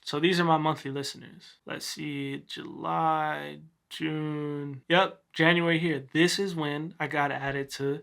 So these are my monthly listeners. Let's see, July, June. Yep, January here. This is when I got added to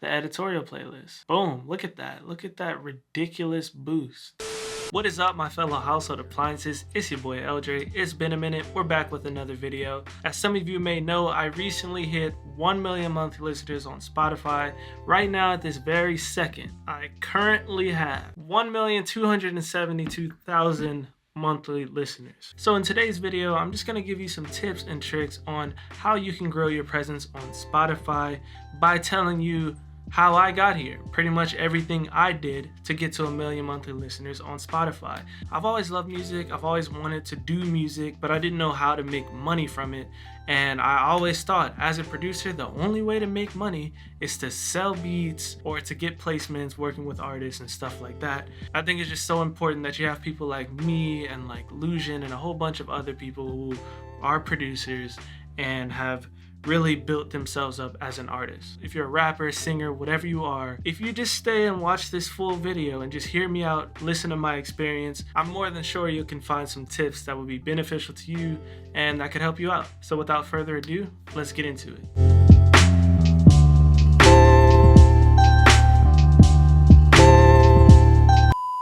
the editorial playlist. Boom, look at that. Look at that ridiculous boost. What is up, my fellow household appliances? It's your boy L.Dre. It's been a minute. We're back with another video. As some of you may know, I recently hit 1 million monthly listeners on Spotify. Right now, at this very second, I currently have 1,272,000 monthly listeners. So in today's video, I'm just going to give you some tips and tricks on how you can grow your presence on Spotify by telling you how I got here, pretty much everything I did to get to 1 million monthly listeners on Spotify. I've always loved music, I've always wanted to do music, but I didn't know how to make money from it. And I always thought, as a producer, the only way to make money is to sell beats or to get placements working with artists and stuff like that. I think it's just so important that you have people like me and like Lucian and a whole bunch of other people who are producers and have really built themselves up as an artist. If you're a rapper, singer, whatever you are, if you just stay and watch this full video and just hear me out, listen to my experience, I'm more than sure you can find some tips that will be beneficial to you and that could help you out. So without further ado, let's get into it.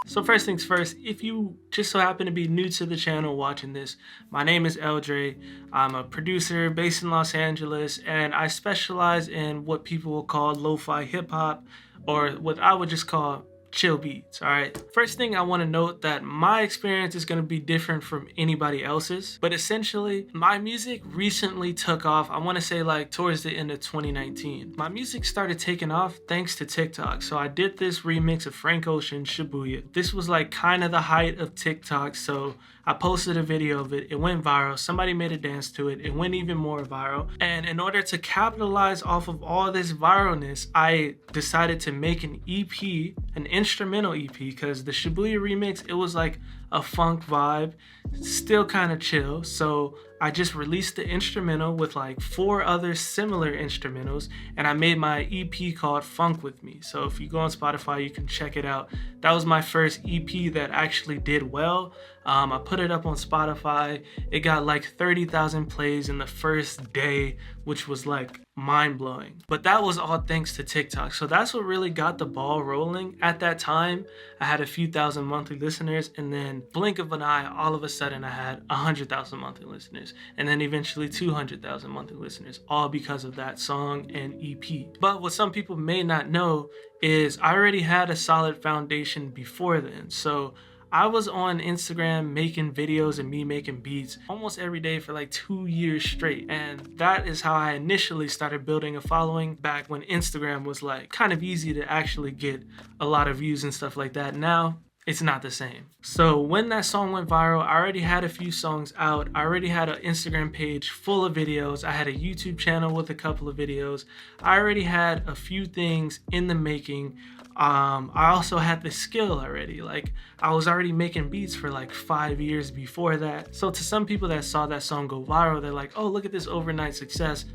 So first things first, if you just so happen to be new to the channel watching this, my name is L.Dre. I'm a producer based in Los Angeles, and I specialize in what people will call lo-fi hip-hop, or what I would just call chill beats. All right, first thing I want to note that my experience is going to be different from anybody else's, but essentially my music recently took off. I want to say like towards the end of 2019. My music started taking off thanks to TikTok. So I did this remix of Frank Ocean's Shibuya. This was like kind of the height of TikTok, so I posted a video of it. It went viral. Somebody made a dance to it. It went even more viral. And in order to capitalize off of all this viralness, I decided to make an EP, an instrumental EP, because the Shibuya remix, it was like a funk vibe, still kind of chill. So I just released the instrumental with like 4 other similar instrumentals, and I made my EP called Funk With Me. So if you go on Spotify, you can check it out. That was my first EP that actually did well. I put it up on Spotify. It got like 30,000 plays in the first day, which was like mind-blowing. But that was all thanks to TikTok. So that's what really got the ball rolling. At that time, I had a few thousand monthly listeners, and then blink of an eye, all of a sudden I had 100,000 monthly listeners, and then eventually 200,000 monthly listeners, all because of that song and EP. But what some people may not know is I already had a solid foundation before then. So I was on Instagram making videos and me making beats almost every day for like 2 years straight. And that is how I initially started building a following back when Instagram was like kind of easy to actually get a lot of views and stuff like that. Now, it's not the same. So when that song went viral, I already had a few songs out. I already had an Instagram page full of videos. I had a YouTube channel with a couple of videos. I already had a few things in the making. I also had the skill already. Like, I was already making beats for like 5 years before that. So to some people that saw that song go viral, they're like, oh, look at this overnight success.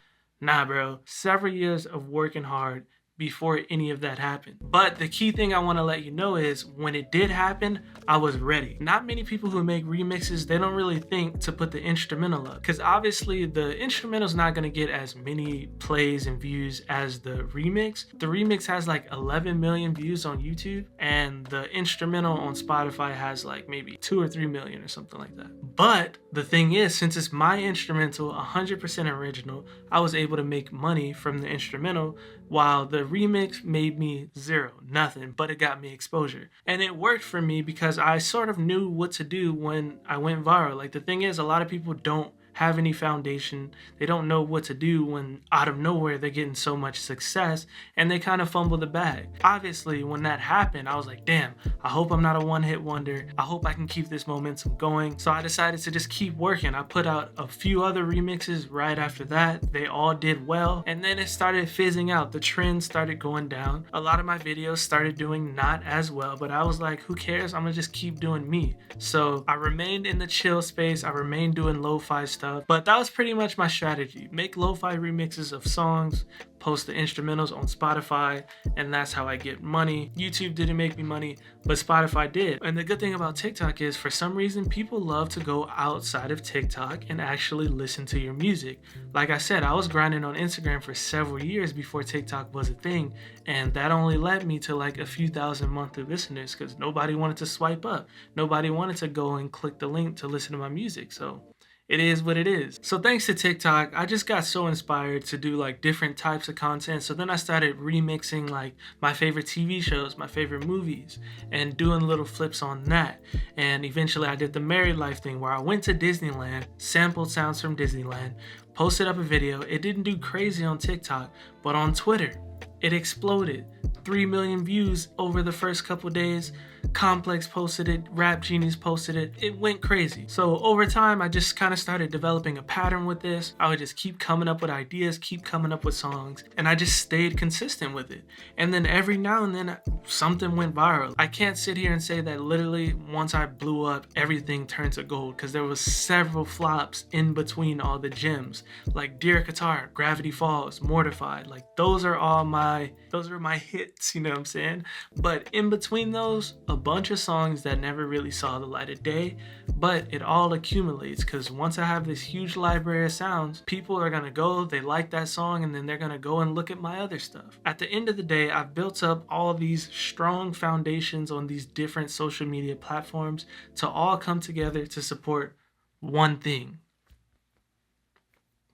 Nah, bro. Several years of working hard before any of that happened. But the key thing I want to let you know is when it did happen, I was ready. Not many people who make remixes, they don't really think to put the instrumental up, because obviously the instrumental's not going to get as many plays and views as the remix. The remix has like 11 million views on YouTube, and the instrumental on Spotify has like maybe 2 or 3 million or something like that. But the thing is, since it's my instrumental, 100% original, I was able to make money from the instrumental, while the remix made me zero, nothing, but it got me exposure. And it worked for me because I sort of knew what to do when I went viral. Like, the thing is, a lot of people don't have any foundation. They don't know what to do when out of nowhere they're getting so much success, and they kind of fumble the bag. Obviously, when that happened, I was like, damn, I hope I'm not a one-hit wonder. I hope I can keep this momentum going. So I decided to just keep working. I put out a few other remixes right after that. They all did well, and then it started fizzing out. The trend started going down. A lot of my videos started doing not as well, but I was like, who cares? I'm gonna just keep doing me. So I remained in the chill space. I remained doing lo-fi stuff. tough. But that was pretty much my strategy. Make lo-fi remixes of songs, post the instrumentals on Spotify, and that's how I get money. YouTube didn't make me money, but Spotify did. And the good thing about TikTok is, for some reason, people love to go outside of TikTok and actually listen to your music. Like I said, I was grinding on Instagram for several years before TikTok was a thing, and that only led me to like a few thousand monthly listeners because nobody wanted to swipe up. Nobody wanted to go and click the link to listen to my music. So it is what it is. So thanks to TikTok, I just got so inspired to do like different types of content. So then I started remixing like my favorite TV shows, my favorite movies, and doing little flips on that. And eventually I did the Married Life thing where I went to Disneyland, sampled sounds from Disneyland, posted up a video. It didn't do crazy on TikTok, but on Twitter, it exploded. 3 million views over the first couple days. Complex posted it, Rap Genius posted it. It went crazy. So over time, I just kind of started developing a pattern with this. I would just keep coming up with ideas, keep coming up with songs, and I just stayed consistent with it. And then every now and then, something went viral. I can't sit here and say that literally once I blew up, everything turned to gold, because there was several flops in between all the gems, like Dear Qatar, Gravity Falls, Mortified. Like those are my hits, you know what I'm saying? But in between those, a bunch of songs that never really saw the light of day, but it all accumulates because once I have this huge library of sounds, people are gonna go, they like that song, and then they're gonna go and look at my other stuff. At the end of the day, I've built up all of these strong foundations on these different social media platforms to all come together to support one thing.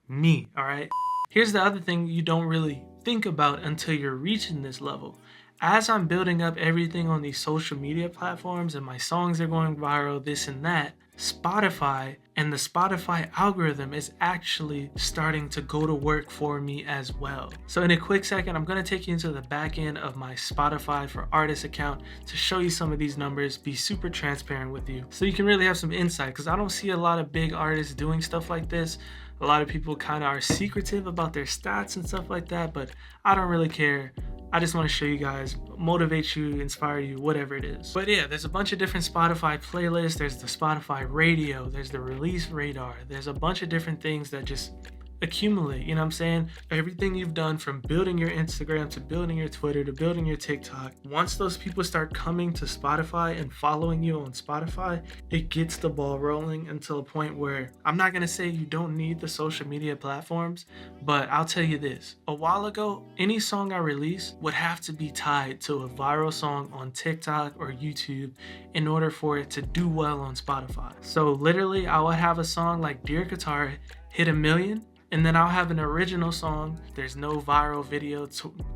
Me, all right? Here's the other thing you don't really think about until you're reaching this level. As I'm building up everything on these social media platforms and my songs are going viral, this and that, Spotify and the Spotify algorithm is actually starting to go to work for me as well. So in a quick second, I'm going to take you into the back end of my Spotify for Artists account to show you some of these numbers, be super transparent with you, so you can really have some insight, because I don't see a lot of big artists doing stuff like this. A lot of people kind of are secretive about their stats and stuff like that, but I don't really care. I just want to show you guys, motivate you, inspire you, whatever it is. But yeah, there's a bunch of different Spotify playlists. There's the Spotify radio, there's the release radar. There's a bunch of different things that just accumulate, you know what I'm saying? Everything you've done from building your Instagram to building your Twitter to building your TikTok, once those people start coming to Spotify and following you on Spotify, it gets the ball rolling until a point where I'm not gonna say you don't need the social media platforms, but I'll tell you this. A while ago, any song I release would have to be tied to a viral song on TikTok or YouTube in order for it to do well on Spotify. So literally, I would have a song like Dear Qatar hit 1 million, and then I'll have an original song, there's no viral video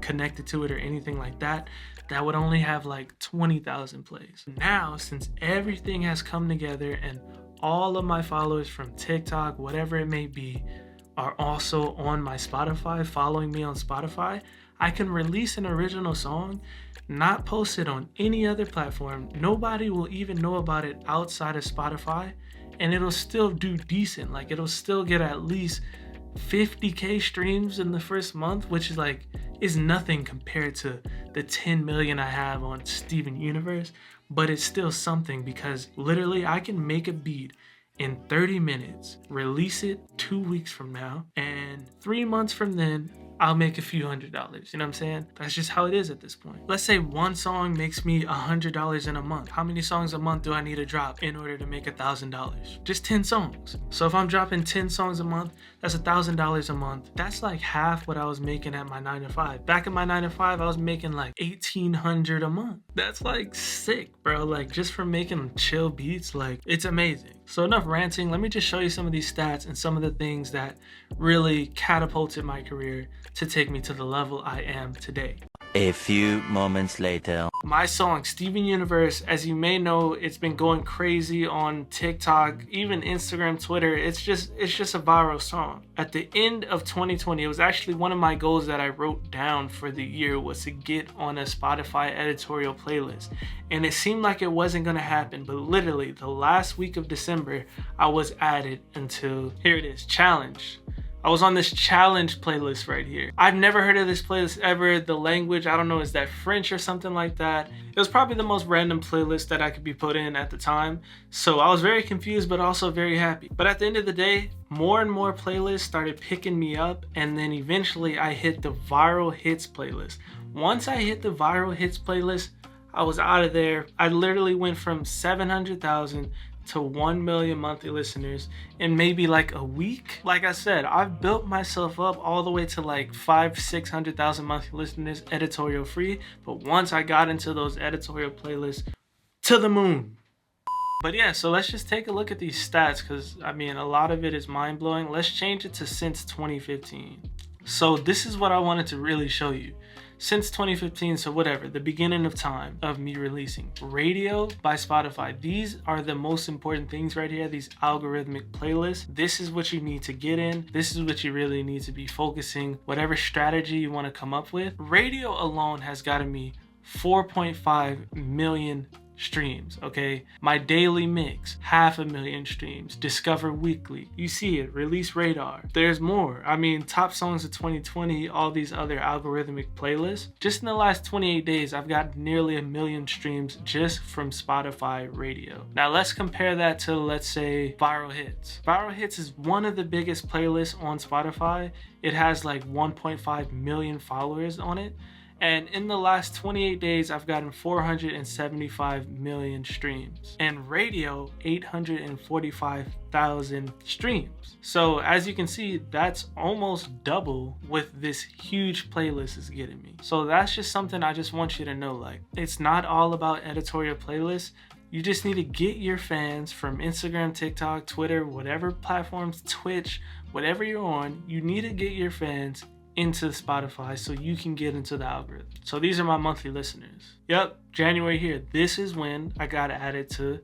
connected to it or anything like that, that would only have like 20,000 plays. Now, since everything has come together and all of my followers from TikTok, whatever it may be, are also on my Spotify, following me on Spotify, I can release an original song, not post it on any other platform. Nobody will even know about it outside of Spotify, and it'll still do decent. Like, it'll still get at least 50k streams in the first month, which is nothing compared to the 10 million I have on Steven Universe, but it's still something, because literally I can make a beat in 30 minutes, release it 2 weeks from now, and 3 months from then I'll make a few $100s. You know what I'm saying? That's just how it is at this point. Let's say one song makes me $100 in a month. How many songs a month do I need to drop in order to make $1,000? Just 10 songs. So if I'm dropping 10 songs a month, that's $1,000 a month. That's like half what I was making at my 9 to 5. Back in my 9 to 5, I was making like $1,800 a month. That's like sick, bro. Like, just from making chill beats, like, it's amazing. So enough ranting, let me just show you some of these stats and some of the things that really catapulted my career to take me to the level I am today. A few moments later. My song, Steven Universe, as you may know, it's been going crazy on TikTok, even Instagram, Twitter. It's just a viral song. At the end of 2020, it was actually one of my goals that I wrote down for the year, was to get on a Spotify editorial playlist. And it seemed like it wasn't gonna happen, but literally the last week of December, I was added until, here it is, challenge. I was on this challenge playlist right here. I've never heard of this playlist ever. The language, I don't know, is that French or something like that? It was probably the most random playlist that I could be put in at the time. So I was very confused, but also very happy. But at the end of the day, more and more playlists started picking me up, and then eventually I hit the viral hits playlist. Once I hit the viral hits playlist, I was out of there. I literally went from 700,000 to 1 million monthly listeners in maybe like a week. Like I said, I've built myself up all the way to like 500,000-600,000 monthly listeners editorial free. But once I got into those editorial playlists, to the moon. But yeah, so let's just take a look at these stats, because I mean, a lot of it is mind blowing. Let's change it to since 2015. So this is what I wanted to really show you. Since 2015, so whatever, the beginning of time of me releasing. Radio by Spotify. These are the most important things right here, these algorithmic playlists. This is what you need to get in. This is what you really need to be focusing, whatever strategy you want to come up with. Radio alone has gotten me 4.5 million streams, okay? My daily mix, 500,000 streams. Discover Weekly, you see it. Release Radar, there's more. I mean, top songs of 2020, all these other algorithmic playlists. Just in the last 28 days, I've got nearly 1 million streams just from Spotify radio. Now let's compare that to, let's say, Viral Hits. Viral Hits is one of the biggest playlists on Spotify. It has like 1.5 million followers on it. And in the last 28 days, I've gotten 475 million streams. And radio, 845,000 streams. So as you can see, that's almost double with this huge playlist is getting me. So that's just something I just want you to know. Like, it's not all about editorial playlists. You just need to get your fans from Instagram, TikTok, Twitter, whatever platforms, Twitch, whatever you're on, you need to get your fans into Spotify so you can get into the algorithm. So these are my monthly listeners. Yep, January here. This is when I got added to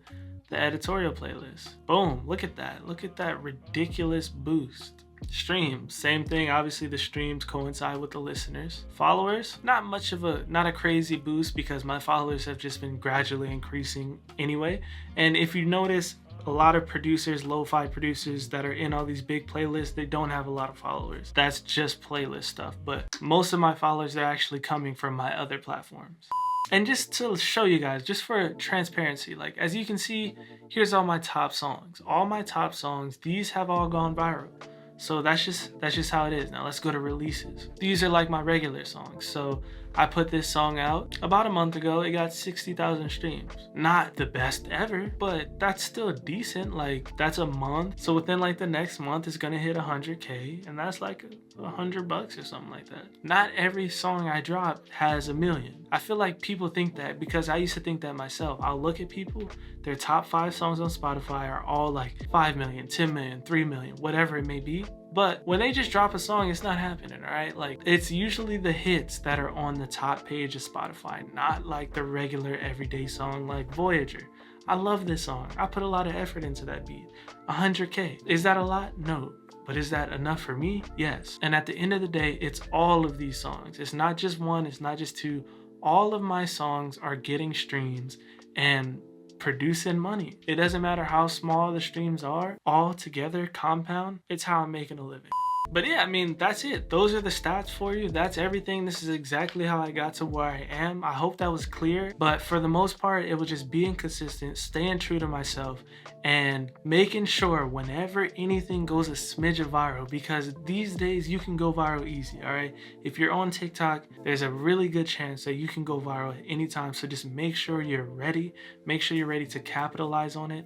the editorial playlist. Boom, look at that. Look at that ridiculous boost. Streams, same thing. Obviously the streams coincide with the listeners. Followers, not a crazy boost because my followers have just been gradually increasing anyway. And if you notice, a lot of producers, lo-fi producers that are in all these big playlists, they don't have a lot of followers. That's just playlist stuff. But most of my followers are actually coming from my other platforms. And just to show you guys, just for transparency, like as you can see, here's all my top songs. All my top songs, these have all gone viral. So that's just how it is. Now let's go to releases. These are like my regular songs. So I put this song out about a month ago. It got 60,000 streams. Not the best ever, but that's still decent. Like, that's a month. So within like the next month, it's gonna hit 100K, and that's like $100 or something like that. Not every song I drop has 1 million. I feel like people think that, because I used to think that myself. I'll look at people, their top 5 songs on Spotify are all like 5 million, 10 million, 3 million, whatever it may be. But when they just drop a song, it's not happening, all right? Like, it's usually the hits that are on the top page of Spotify, not like the regular everyday song like Voyager. I love this song. I put a lot of effort into that beat. 100K. Is that a lot? No. But is that enough for me? Yes. And at the end of the day, it's all of these songs. It's not just one, it's not just two. All of my songs are getting streams and producing money. It doesn't matter how small the streams are, all together, compound, it's how I'm making a living. But yeah, I mean, that's it. Those are the stats for you. That's everything. This is exactly how I got to where I am. I hope that was clear. But for the most part, it was just being consistent, staying true to myself, and making sure whenever anything goes a smidge of viral, because these days you can go viral easy, all right? If you're on TikTok, there's a really good chance that you can go viral at any time. So just make sure you're ready. Make sure you're ready to capitalize on it.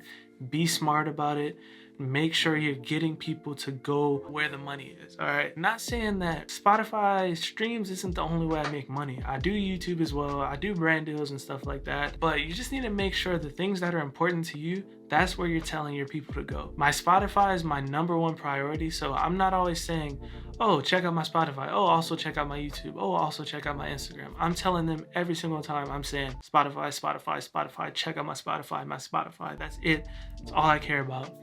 Be smart about it. Make sure you're getting people to go where the money is, all right? Not saying that Spotify streams isn't the only way I make money. I do YouTube as well. I do brand deals and stuff like that. But you just need to make sure the things that are important to you, that's where you're telling your people to go. My Spotify is my #1 priority, so I'm not always saying, oh, check out my Spotify. Oh, also check out my YouTube. Oh, also check out my Instagram. I'm telling them every single time, I'm saying Spotify, Spotify, Spotify. Check out my Spotify, my Spotify. That's it. That's all I care about.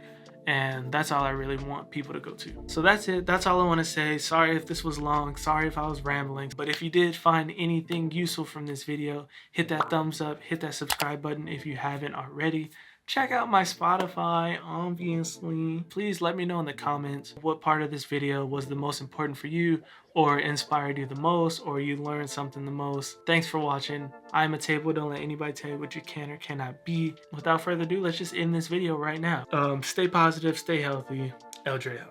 And that's all I really want people to go to. So that's it. That's all I want to say. Sorry if this was long. Sorry if I was rambling. But if you did find anything useful from this video, hit that thumbs up, hit that subscribe button if you haven't already. Check out my Spotify, obviously. Please let me know in the comments what part of this video was the most important for you, or inspired you the most, or you learned something the most. Thanks for watching. I'm a table. Don't let anybody tell you what you can or cannot be. Without further ado, let's just end this video right now. Stay positive, stay healthy. L.Dre out.